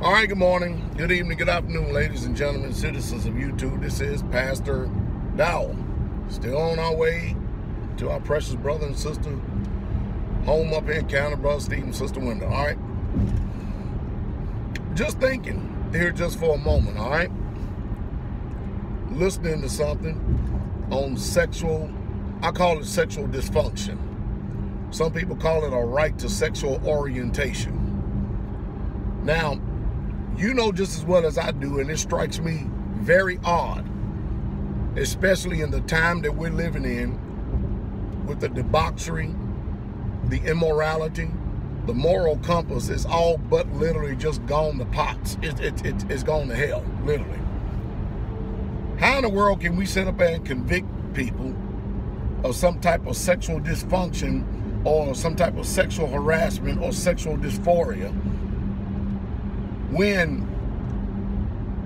All right, good morning, good evening, good afternoon, ladies and gentlemen, citizens of YouTube. This is Pastordowell. Still on our way to our precious brother and sister home up here in Canada, Brother Steve and Sister Wendell. All right, just thinking here just for a moment. All right, listening to something on sexual, I call it sexual dysfunction. Some people call it a right to sexual orientation. Now, you know just as well as I do, and it strikes me very odd, especially in the time that we're living in, with the debauchery, the immorality, the moral compass is all but literally just gone to pots. It's gone to hell, literally. How in the world can we sit up and convict people of some type of sexual dysfunction or some type of sexual harassment or sexual dysphoria when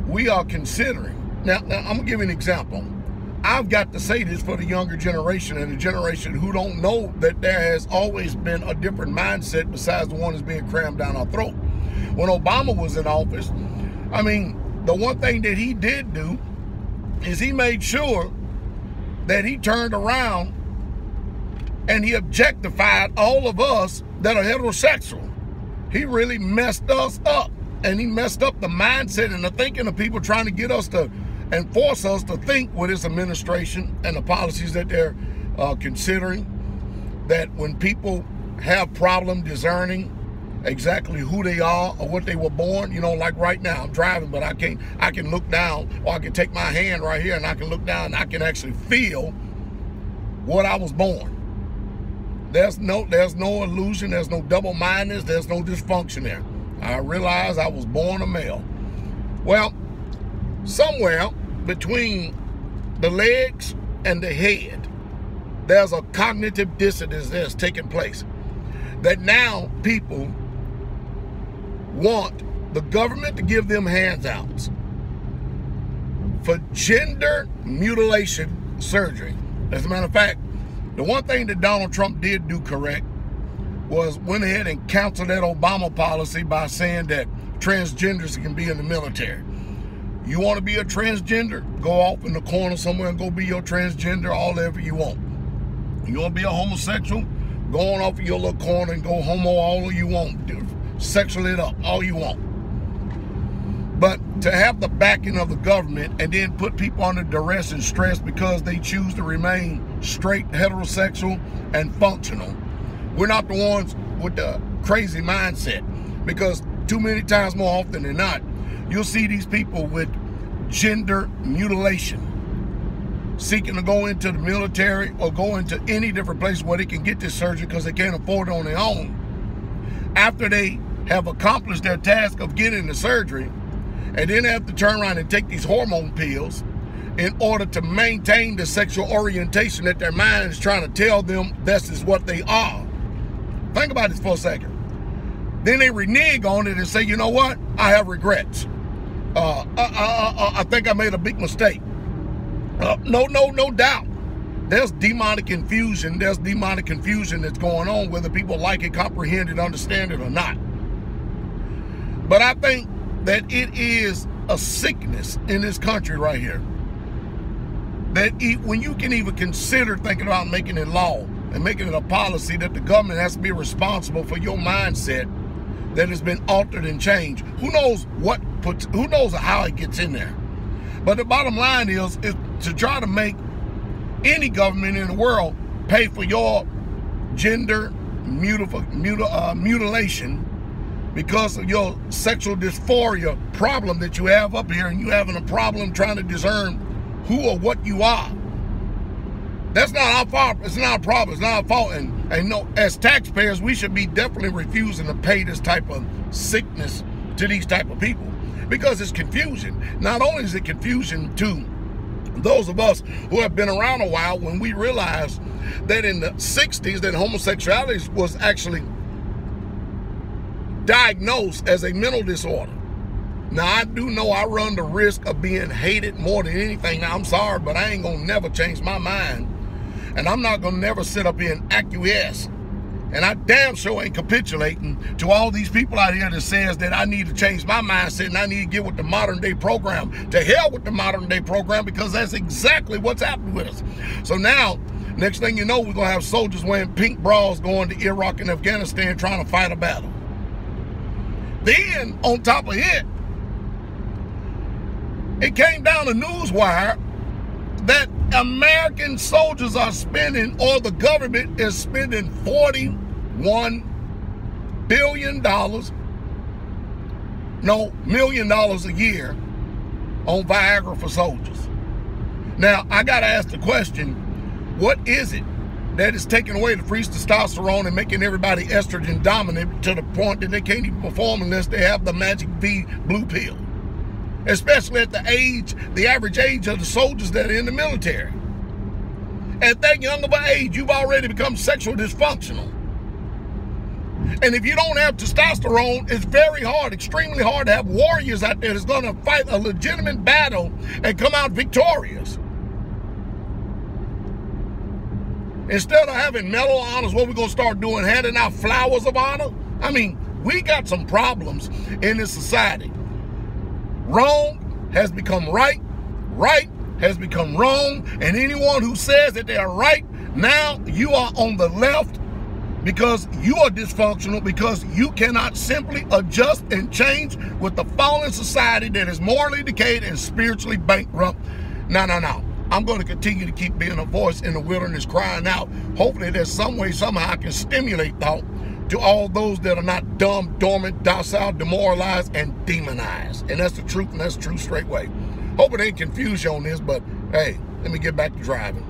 we are considering? Now I'm gonna give you an example. I've got to say this for the younger generation and the generation who don't know that there has always been a different mindset besides the one that's being crammed down our throat. When Obama was in office, I mean, the one thing that he did do is he made sure that he turned around and he objectified all of us that are heterosexual. He really messed us up, and he messed up the mindset and the thinking of people trying to get us to and force us to think with his administration and the policies that they're considering, that when people have problem discerning exactly who they are or what they were born, you know, like right now I'm driving, but I can look down, or I can take my hand right here and I can look down and I can actually feel what I was born. There's no illusion, there's no double-mindedness, there's no dysfunction there. I realized I was born a male. Well, somewhere between the legs and the head, there's a cognitive dissonance that's taking place. That now people want the government to give them handouts for gender mutilation surgery. As a matter of fact, the one thing that Donald Trump did do correct was went ahead and canceled that Obama policy by saying that transgenders can be in the military. You want to be a transgender? Go off in the corner somewhere and go be your transgender all ever you want. You want to be a homosexual? Go on off in your little corner and go homo all you want. Sexual it up all you want. But to have the backing of the government and then put people under duress and stress because they choose to remain straight, heterosexual, and functional. We're not the ones with the crazy mindset, because too many times more often than not, you'll see these people with gender mutilation seeking to go into the military or go into any different place where they can get this surgery because they can't afford it on their own. After they have accomplished their task of getting the surgery, and then they have to turn around and take these hormone pills in order to maintain the sexual orientation that their mind is trying to tell them this is what they are. Think about this for a second. Then they renege on it and say, you know what? I have regrets. I think I made a big mistake. No doubt. There's demonic confusion. There's demonic confusion that's going on, whether people like it, comprehend it, understand it or not. But I think that it is a sickness in this country right here, that when you can even consider thinking about making it law and making it a policy that the government has to be responsible for your mindset that has been altered and changed. Who knows who knows how it gets in there? But the bottom line is to try to make any government in the world pay for your gender mutilation because of your sexual dysphoria problem that you have up here, and you having a problem trying to discern who or what you are. That's not our fault. It's not a problem. It's not our fault. And no, as taxpayers, we should be definitely refusing to pay this type of sickness to these type of people, because it's confusion. Not only is it confusion to those of us who have been around a while, when we realized that in the 60s that homosexuality was actually diagnosed as a mental disorder. Now, I do know I run the risk of being hated more than anything. Now, I'm sorry, but I ain't gonna never change my mind. And I'm not gonna never sit up here and acquiesce And I damn sure ain't capitulating to all these people out here that says that I need to change my mindset and I need to get with the modern day program. To hell with the modern day program, because that's exactly what's happening with us. So now, next thing you know, we're going to have soldiers wearing pink bras going to Iraq and Afghanistan trying to fight a battle. Then, on top of it, it came down the newswire that American soldiers are spending, or the government is spending $41 billion, million dollars a year on Viagra for soldiers. Now, I got to ask the question, what is it that is taking away the free testosterone and making everybody estrogen dominant to the point that they can't even perform unless they have the magic V blue pill? Especially at the average age of the soldiers that are in the military. At that young of an age, you've already become sexually dysfunctional. And if you don't have testosterone, it's very hard, extremely hard to have warriors out there that's going to fight a legitimate battle and come out victorious. Instead of having medal honors, what we're going to start doing, handing out flowers of honor? I mean, we got some problems in this society. Wrong has become right, right has become wrong, and anyone who says that they are right, now you are on the left because you are dysfunctional, because you cannot simply adjust and change with the fallen society that is morally decayed and spiritually bankrupt. No. I'm going to continue to keep being a voice in the wilderness crying out. Hopefully there's some way, somehow I can stimulate thought to all those that are not dumb, dormant, docile, demoralized, and demonized. And that's the truth, and that's the truth straight way. Hope it ain't confuse you on this, but hey, let me get back to driving.